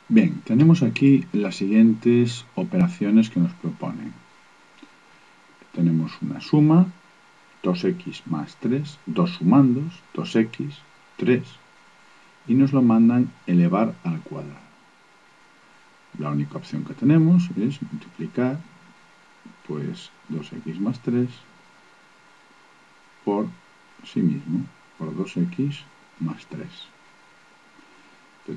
Bien, tenemos aquí las siguientes operaciones que nos proponen. Tenemos una suma, 2x más 3, dos sumandos, 2x, 3, y nos lo mandan elevar al cuadrado. La única opción que tenemos es multiplicar pues 2x más 3 por sí mismo, por 2x más 3.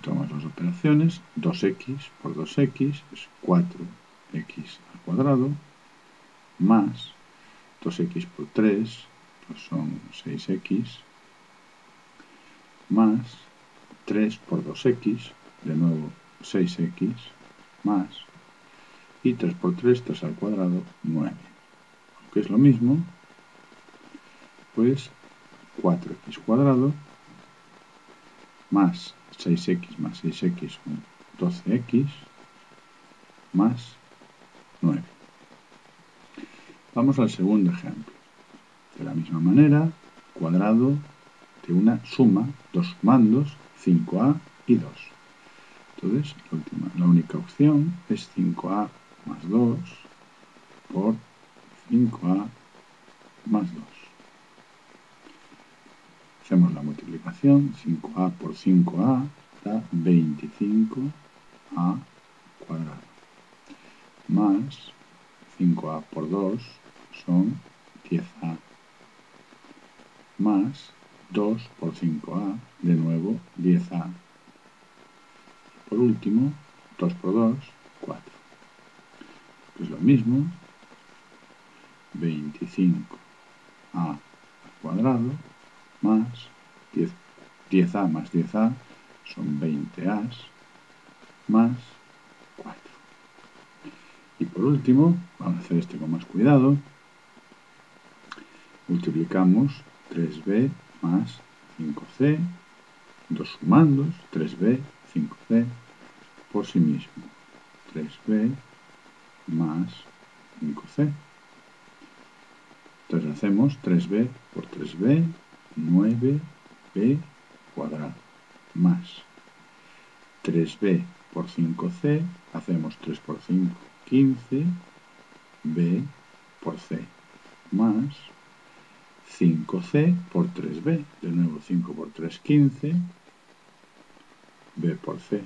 Tomamos las operaciones, 2x por 2x es 4x al cuadrado, más 2x por 3, pues son 6x, más 3 por 2x, de nuevo 6x, más, y 3 por 3, 3 al cuadrado, 9. Aunque es lo mismo, pues 4x cuadrado, más 6x más 6x son 12x, más 9. Vamos al segundo ejemplo. De la misma manera, cuadrado de una suma, dos sumandos, 5a y 2. Entonces, la única opción es 5a más 2 por 5a más 2. Hacemos la multiplicación, 5a por 5a da 25a cuadrado, más 5a por 2 son 10a, más 2 por 5a, de nuevo 10a. Por último, 2 por 2, 4. Es lo mismo, 25a al cuadrado más 10a más 10a son 20a más 4. Y por último, vamos a hacer este con más cuidado, multiplicamos 3b más 5c, dos sumandos, 3b, 5c, por sí mismo, 3b más 5c. Entonces hacemos 3b por 3b, 9b cuadrado, más 3b por 5c, hacemos 3 por 5, 15, b por c, más 5c por 3b, de nuevo 5 por 3, 15, b por c.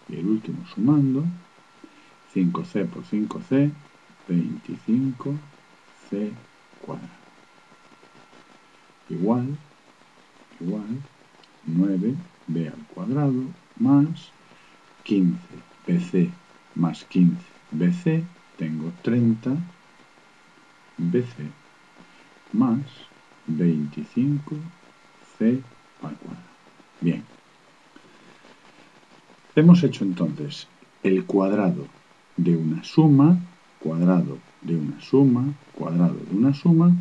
Y el último sumando, 5c por 5c, 25c cuadrado. Igual 9b al cuadrado más 15bc más 15bc, tengo 30bc más 25c al cuadrado. Bien. Hemos hecho entonces el cuadrado de una suma, cuadrado de una suma, cuadrado de una suma,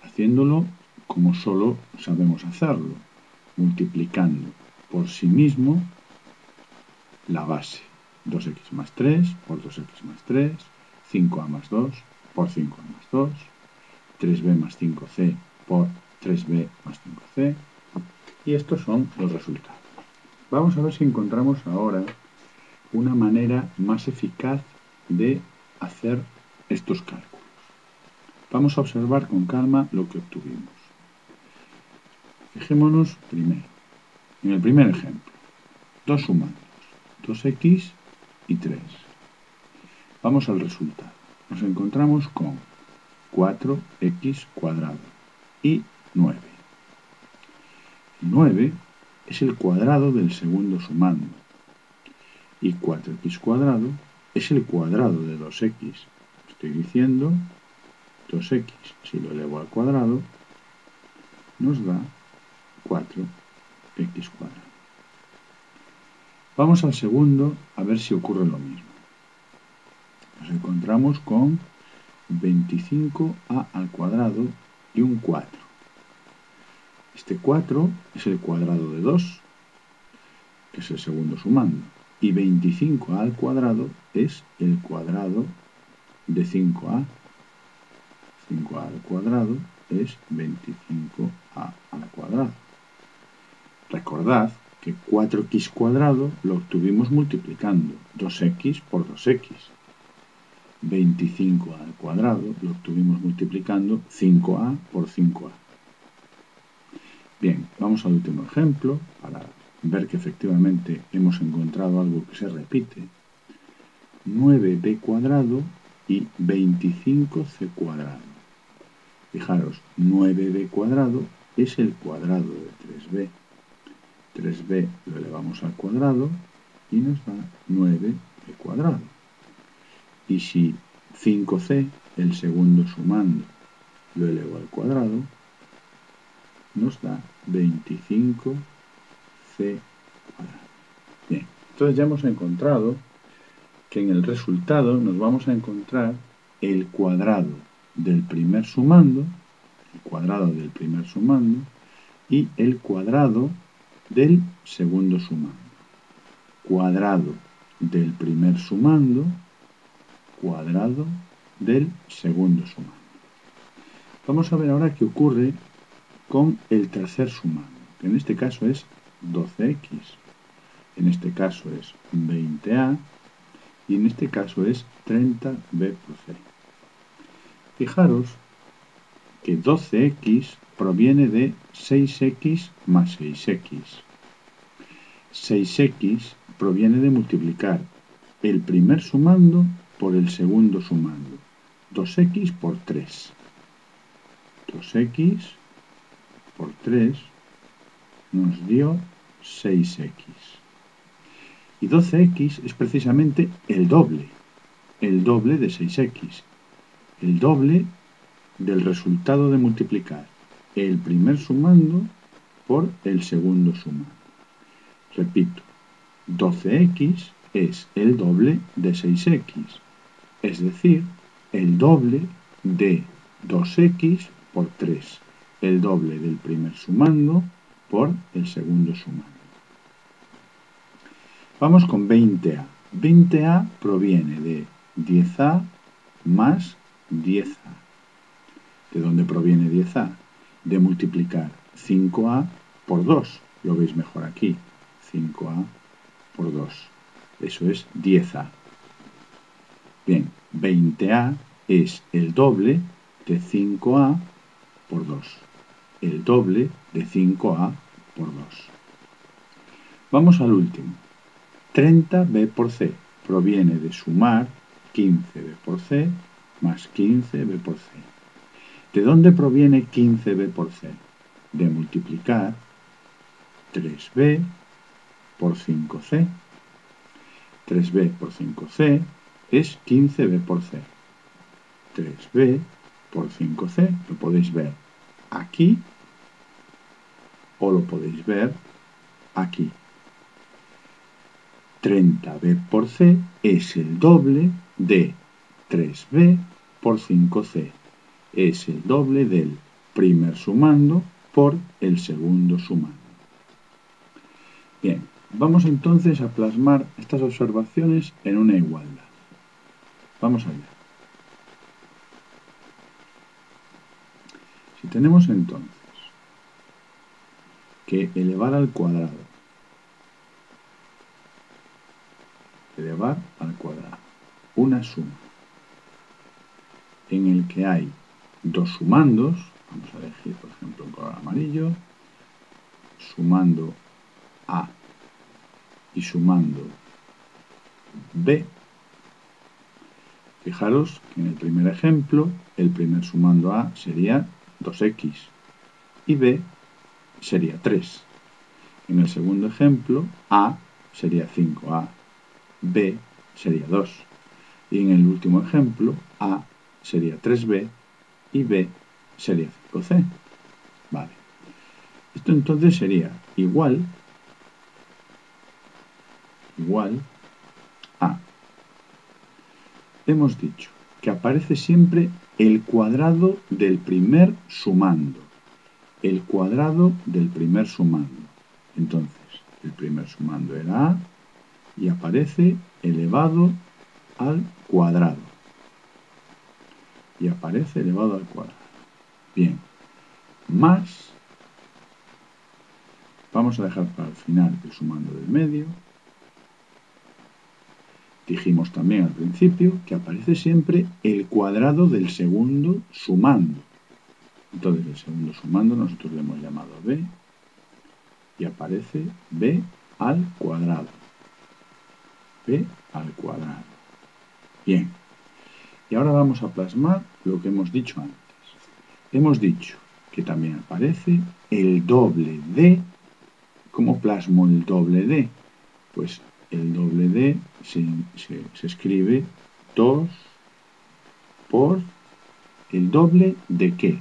haciéndolo como solo sabemos hacerlo, multiplicando por sí mismo la base. 2x más 3 por 2x más 3, 5a más 2 por 5a más 2, 3b más 5c por 3b más 5c, y estos son los resultados. Vamos a ver si encontramos ahora una manera más eficaz de hacer estos cálculos. Vamos a observar con calma lo que obtuvimos. Fijémonos primero en el primer ejemplo. Dos sumandos, 2x y 3. Vamos al resultado. Nos encontramos con 4x cuadrado y 9. 9 es el cuadrado del segundo sumando y 4x cuadrado es el cuadrado de 2x. Estoy diciendo 2x, si lo elevo al cuadrado, nos da 4x cuadrado. Vamos al segundo a ver si ocurre lo mismo. Nos encontramos con 25a al cuadrado y un 4. Este 4 es el cuadrado de 2, que es el segundo sumando, y 25a al cuadrado es el cuadrado de 5a. 5a al cuadrado es 25a al cuadrado. Recordad que 4x cuadrado lo obtuvimos multiplicando 2x por 2x. 25a al cuadrado lo obtuvimos multiplicando 5a por 5a. Bien, vamos al último ejemplo para ver que efectivamente hemos encontrado algo que se repite. 9b cuadrado y 25c cuadrado. Fijaros, 9b cuadrado es el cuadrado de 3b. 3b lo elevamos al cuadrado y nos da 9b cuadrado. Y si 5c, el segundo sumando, lo elevo al cuadrado, nos da 25c cuadrado. Bien, entonces ya hemos encontrado que en el resultado nos vamos a encontrar el cuadrado del primer sumando, y el cuadrado del segundo sumando. Cuadrado del primer sumando, cuadrado del segundo sumando. Vamos a ver ahora qué ocurre con el tercer sumando, que en este caso es 12x, en este caso es 20a y en este caso es 30b por c. Fijaros que 12x proviene de 6x más 6x. 6x proviene de multiplicar el primer sumando por el segundo sumando. 2x por 3. 2x por 3 nos dio 6x. Y 12x es precisamente el doble de 6x. El doble del resultado de multiplicar el primer sumando por el segundo sumando. Repito, 12x es el doble de 6x, es decir, el doble de 2x por 3, el doble del primer sumando por el segundo sumando. Vamos con 20a. 20a proviene de 10a más 10a. ¿De dónde proviene 10a? De multiplicar 5a por 2. Lo veis mejor aquí. 5a por 2. Eso es 10a. Bien, 20a es el doble de 5a por 2. El doble de 5a por 2. Vamos al último. 30b por c proviene de sumar 15b por c más 15b por c. ¿De dónde proviene 15b por c? De multiplicar 3b por 5c. 3b por 5c es 15b por c. 3b por 5c lo podéis ver aquí o lo podéis ver aquí. 30b por c es el doble de 3b por 5c. Es el doble del primer sumando por el segundo sumando. Bien, vamos entonces a plasmar estas observaciones en una igualdad. Vamos allá. Si tenemos entonces que elevar al cuadrado, una suma en el que hay dos sumandos, vamos a elegir por ejemplo un color amarillo, sumando A y sumando B. Fijaros que en el primer ejemplo, el primer sumando A sería 2x y B sería 3. En el segundo ejemplo, A sería 5A, B sería 2. Y en el último ejemplo, A sería 3b y b sería 5c. Vale. Esto entonces sería igual a... Hemos dicho que aparece siempre el cuadrado del primer sumando. El cuadrado del primer sumando. Entonces, el primer sumando era A y aparece elevado al cuadrado. Y aparece elevado al cuadrado. Bien, más Vamos a dejar para el final el sumando del medio. Dijimos también al principio que aparece siempre el cuadrado del segundo sumando. Entonces el segundo sumando nosotros le hemos llamado b y aparece b al cuadrado. B al cuadrado. Bien. Y ahora vamos a plasmar lo que hemos dicho antes. Hemos dicho que también aparece el doble de. ¿Cómo plasmo el doble de? Pues el doble de se escribe 2 por el doble de qué.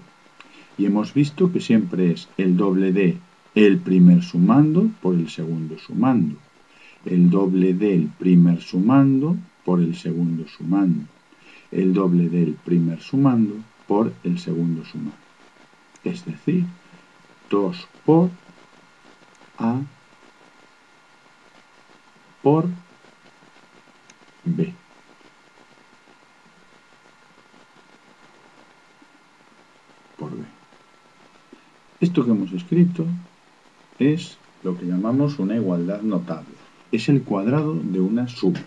Y hemos visto que siempre es el doble de el primer sumando por el segundo sumando. El doble del primer sumando por el segundo sumando. El doble del primer sumando por el segundo sumando. Es decir, 2 por A por B. Por B. Esto que hemos escrito es lo que llamamos una igualdad notable. Es el cuadrado de una suma.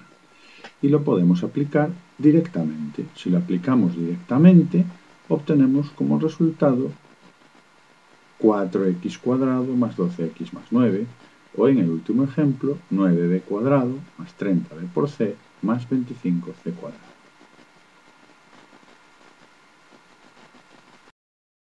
Y lo podemos aplicar directamente. Si lo aplicamos directamente, obtenemos como resultado 4x cuadrado más 12x más 9, o en el último ejemplo, 9b cuadrado más 30b por c más 25c cuadrado.